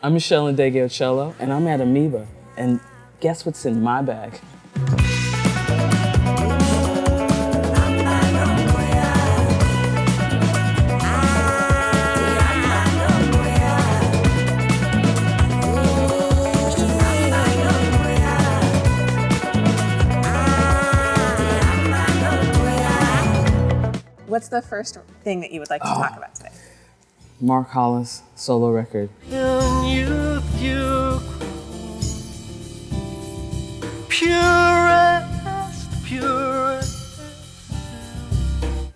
I'm Meshell Ndegeocello, and I'm at Amoeba. And guess what's in my bag? What's the first thing that you would like to talk about today? Mark Hollis solo record.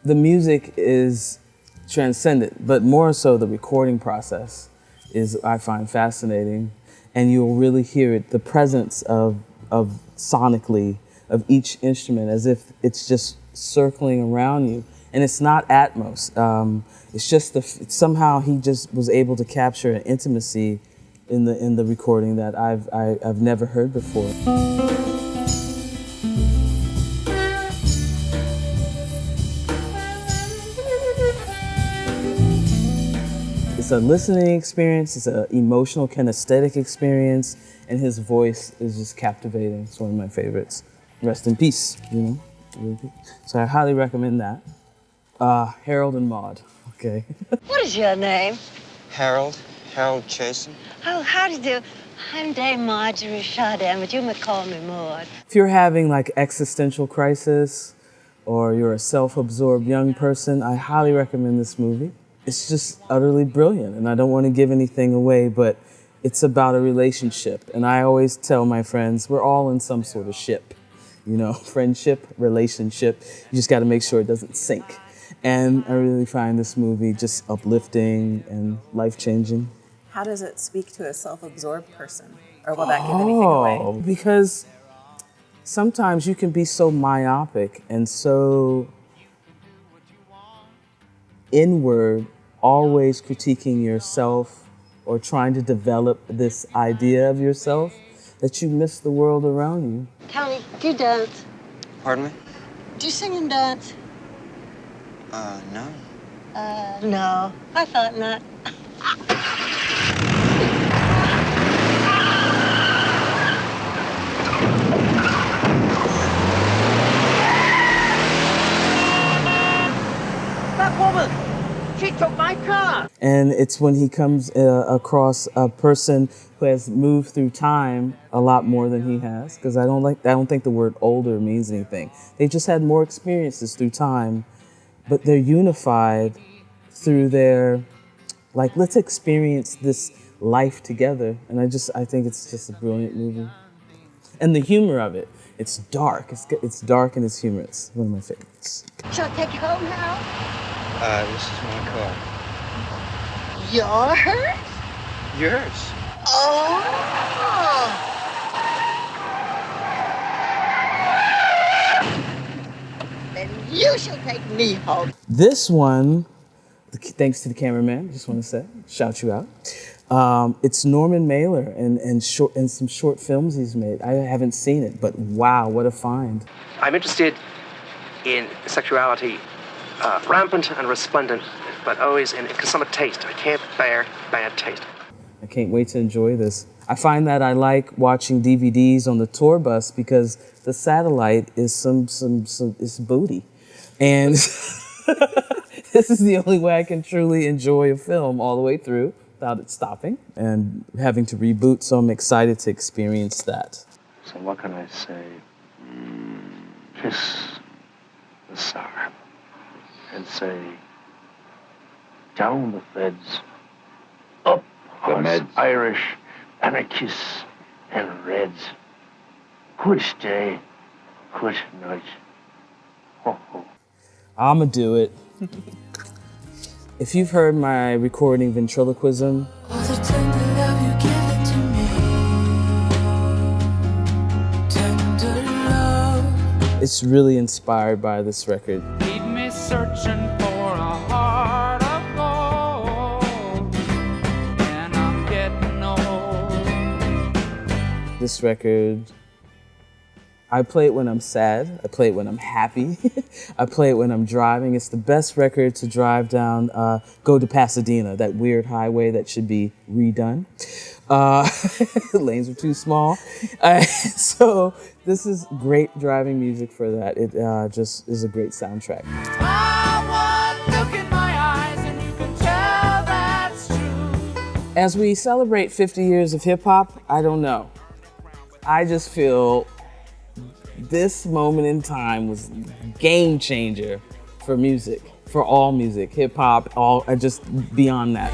The music is transcendent, but more so the recording process is, I find, fascinating. And you'll really hear it, the presence of sonically of each instrument, as if it's just circling around you. And it's not Atmos. It's just somehow he just was able to capture an intimacy in the recording that I've never heard before. It's a listening experience. It's an emotional, kinesthetic experience, and his voice is just captivating. It's one of my favorites. Rest in peace, you know. So I highly recommend that. Harold and Maude, okay. What is your name? Harold Chasen. Oh, how do you do? I'm Dame Marjorie Chardin, but you may call me Maude. If you're having like existential crisis or you're a self-absorbed young person, I highly recommend this movie. It's just utterly brilliant, and I don't want to give anything away, but it's about a relationship. And I always tell my friends, we're all in some sort of ship, you know, friendship, relationship. You just got to make sure it doesn't sink. And I really find this movie just uplifting and life-changing. How does it speak to a self-absorbed person? Or will that give anything away? Because sometimes you can be so myopic and so inward, always critiquing yourself or trying to develop this idea of yourself that you miss the world around you. Tell me, do you dance? Pardon me? Do you sing and dance? No. No. I thought not. That woman! She took my car! And it's when he comes across a person who has moved through time a lot more than he has, because I don't think the word older means anything. They've just had more experiences through time, but they're unified through their, like, let's experience this life together. And I think it's just a brilliant movie. And the humor of it, it's dark. It's dark and it's humorous. One of my favorites. Shall I take you home now? This is my car. Yours? Yours? Oh! Then you shall take me home. This one, thanks to the cameraman, just want to say, shout you out. It's Norman Mailer and some short films he's made. I haven't seen it, but wow, what a find. I'm interested in sexuality, rampant and resplendent, but always in consummate taste. I can't bear bad taste. I can't wait to enjoy this. I find that I like watching DVDs on the tour bus because the satellite is is booty. And this is the only way I can truly enjoy a film all the way through without it stopping and having to reboot, so I'm excited to experience that. So what can I say? Kiss the Tsar and say, down the feds, up the meds, Irish anarchists and Reds. Good day, good night. Ho, ho. I'ma do it. If you've heard my recording Ventriloquism, it's really inspired by this record. Keep me searching for a heart of gold, and I'm getting old. This record, I play it when I'm sad, I play it when I'm happy, I play it when I'm driving. It's the best record to drive down, go to Pasadena, that weird highway that should be redone. Lanes are too small. So this is great driving music for that. It just is a great soundtrack. Look in my eyes and you can tell that's true. As we celebrate 50 years of hip hop, I don't know. I just feel this moment in time was game changer for music, for all music, hip hop, all just beyond that.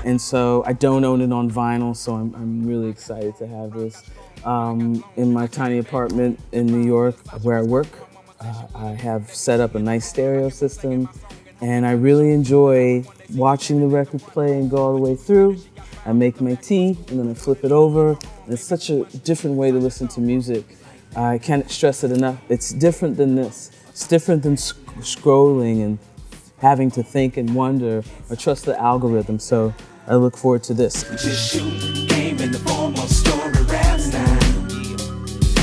And so I don't own it on vinyl, so I'm really excited to have this. In my tiny apartment in New York where I work, I have set up a nice stereo system, and I really enjoy watching the record play and go all the way through. I make my tea, and then I flip it over. And it's such a different way to listen to music. I can't stress it enough. It's different than this. It's different than scrolling and having to think and wonder or trust the algorithm. So I look forward to this. Just shoot, came in the form of story raps now.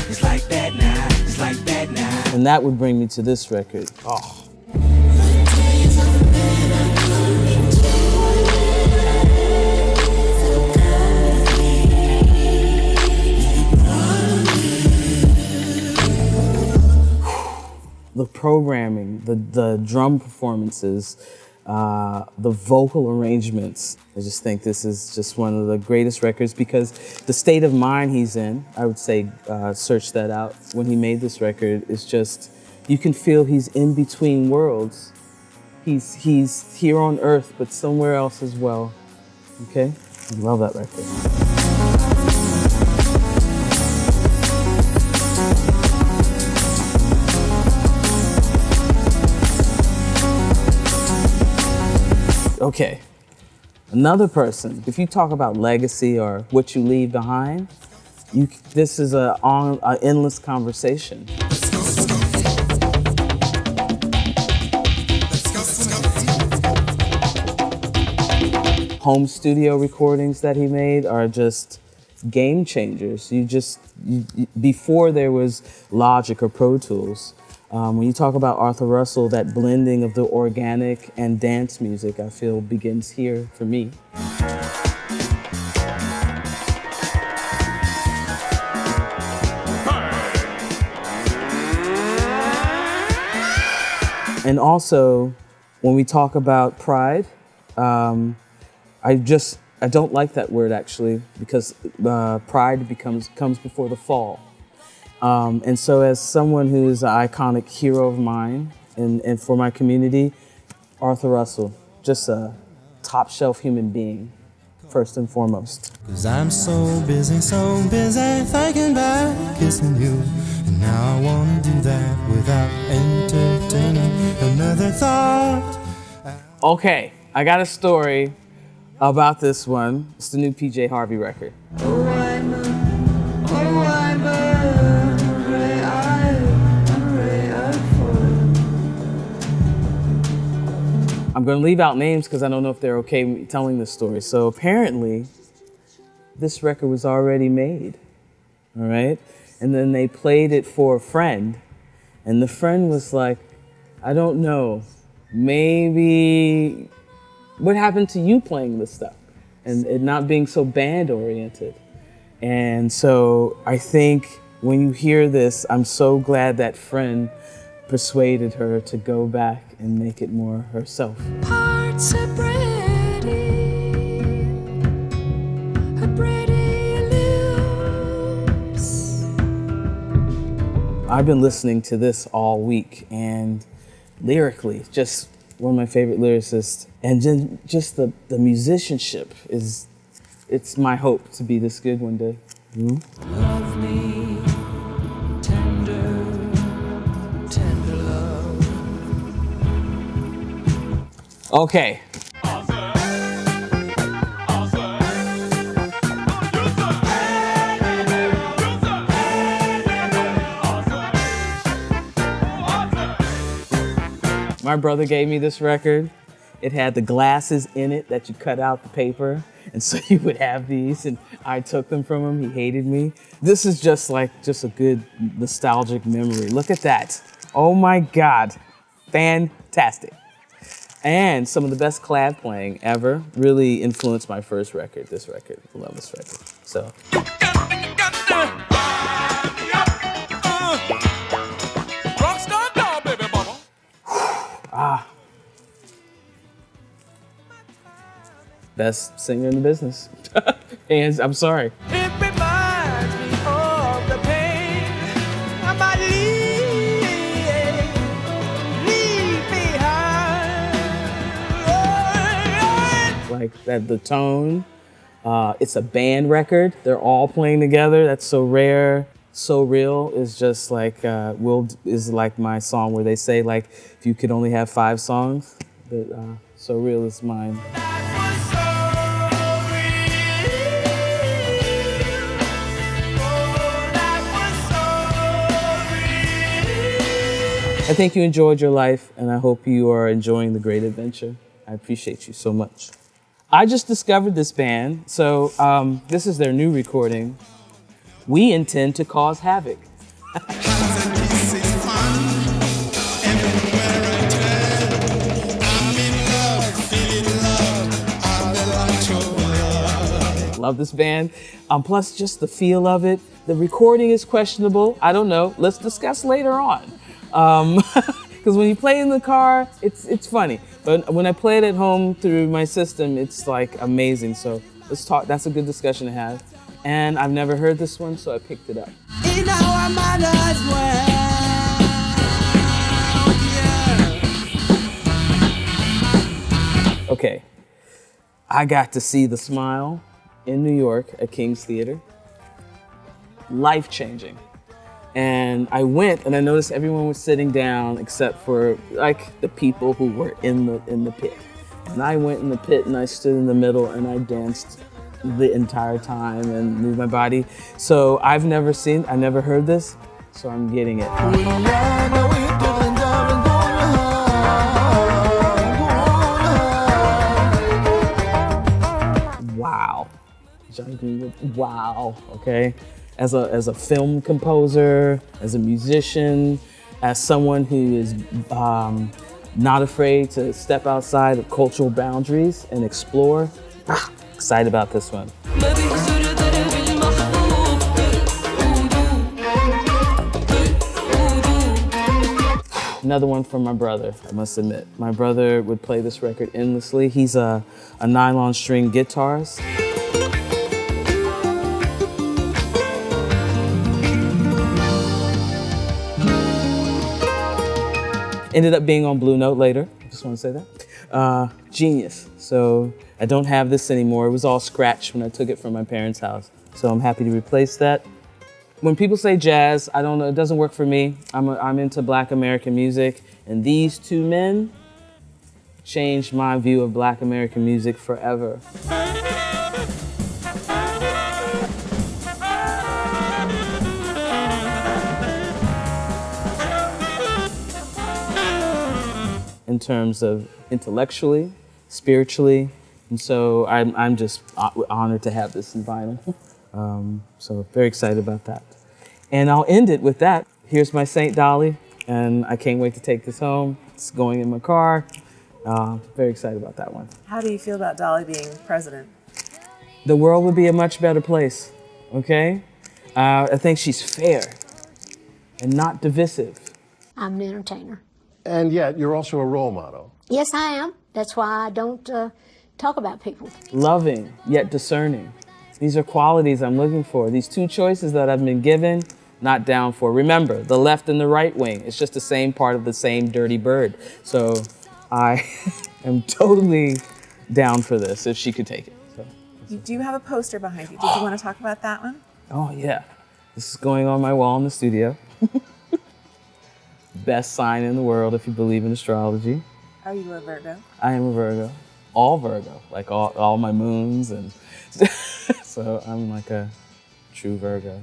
It's like that now, it's like that now. And that would bring me to this record. Oh. The programming, the drum performances, the vocal arrangements. I just think this is just one of the greatest records because the state of mind he's in, I would say search that out. When he made this record, it's just, you can feel he's in between worlds. He's here on earth, but somewhere else as well, okay? I love that record. Okay, another person, if you talk about legacy or what you leave behind, this is an endless conversation. Home studio recordings that he made are just game changers. Before there was Logic or Pro Tools, when you talk about Arthur Russell, that blending of the organic and dance music, I feel begins here for me. And also, when we talk about pride, I don't like that word actually, because pride comes before the fall. And so as someone who is an iconic hero of mine and for my community, Arthur Russell, just a top shelf human being, first and foremost. 'Cause I'm so busy thinking about kissing you. And now I wanna do that without entertaining another thought. Okay, I got a story about this one. It's the new PJ Harvey record. I'm gonna leave out names because I don't know if they're okay with me telling this story. So apparently, this record was already made, all right? And then they played it for a friend, and the friend was like, I don't know, maybe, what happened to you playing this stuff? And it not being so band-oriented. And so I think when you hear this, I'm so glad that friend persuaded her to go back and make it more herself. Parts are pretty lips. I've been listening to this all week, and lyrically, just one of my favorite lyricists. And then just the musicianship it's my hope to be this good one day. Mm-hmm. Love me, tender love. Okay. My brother gave me this record. It had the glasses in it that you cut out the paper, and so you would have these, and I took them from him. He hated me. This is just a good nostalgic memory. Look at that. Oh my God, fantastic. And some of the best clad playing ever really influenced my first record, this record. I love this record. So. Best singer in the business. And I'm sorry. It reminds me of the pain I might leave behind. Like that, the tone. It's a band record. They're all playing together. That's so rare. So Real is just like is like my song where they say like if you could only have 5 songs, but So Real is mine. I think you enjoyed your life, and I hope you are enjoying the great adventure. I appreciate you so much. I just discovered this band, so this is their new recording. We intend to cause havoc. Love this band. Plus, just the feel of it. The recording is questionable. I don't know. Let's discuss later on. Because when you play in the car, it's funny. But when I play it at home through my system, it's like amazing. So let's talk. That's a good discussion to have. And I've never heard this one, so I picked it up. In our mother's world, yeah. Okay. I got to see The Smile in New York at King's Theater. Life-changing. And I went and I noticed everyone was sitting down except for like the people who were in the pit. And I went in the pit and I stood in the middle and I danced the entire time and moved my body. So I never heard this, so I'm getting it. Wow. Jonny Greenwood, wow, okay? As a film composer, as a musician, as someone who is not afraid to step outside of cultural boundaries and explore. Excited about this one. Another one from my brother, I must admit. My brother would play this record endlessly. He's a nylon string guitarist. Ended up being on Blue Note later, I just want to say that. Genius, so I don't have this anymore. It was all scratched when I took it from my parents' house. So I'm happy to replace that. When people say jazz, I don't know, it doesn't work for me. I'm into Black American music, and these two men changed my view of Black American music forever. In terms of intellectually, spiritually, and so I'm just honored to have this in vinyl. So very excited about that. And I'll end it with that. Here's my Saint Dolly, and I can't wait to take this home. It's going in my car. Very excited about that one. How do you feel about Dolly being president? The world would be a much better place, okay? I think she's fair and not divisive. I'm an entertainer. And yet, you're also a role model. Yes, I am. That's why I don't talk about people. Loving, yet discerning. These are qualities I'm looking for. These two choices that I've been given, not down for. Remember, the left and the right wing, it's just the same part of the same dirty bird. So I am totally down for this, if she could take it. So, You do have a poster behind you. Did you want to talk about that one? oh yeah, this is going on my wall in the studio. Best sign in the world if you believe in astrology. Are you a Virgo? I am a Virgo. All Virgo, like all my moons, and so I'm like a true Virgo.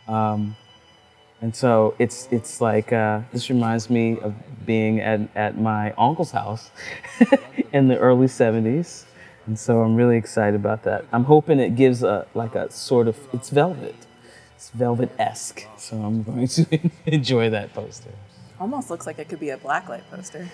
And so it's like, this reminds me of being at my uncle's house in the early 70s. And so I'm really excited about that. I'm hoping it gives a sort of, it's velvet. It's velvet-esque. So I'm going to enjoy that poster. Almost looks like it could be a blacklight poster.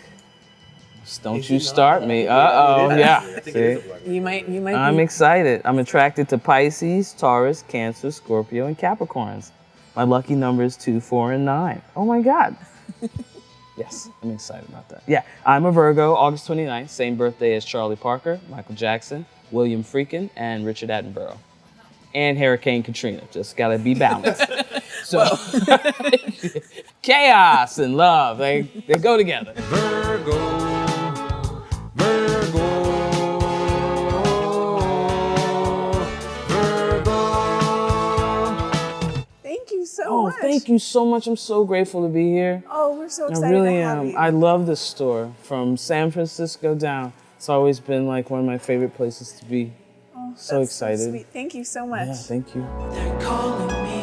Don't you start me. Uh-oh, yeah. See? You might I'm be. excited. I'm attracted to Pisces, Taurus, Cancer, Scorpio, and Capricorns. My lucky number is 2, 4, and 9. Oh my God. Yes, I'm excited about that. Yeah, I'm a Virgo, August 29th, same birthday as Charlie Parker, Michael Jackson, William Friedkin, and Richard Attenborough. And Hurricane Katrina. Just gotta be balanced. So, chaos and love, they go together. Virgo. Thank you so much. Thank you so much. I'm so grateful to be here. Oh, we're so excited I really to have am. you. I love this store from San Francisco down. It's always been like one of my favorite places to be. Oh, So that's excited. So sweet. Thank you so much. Yeah, thank you. They're calling me.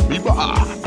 Viva!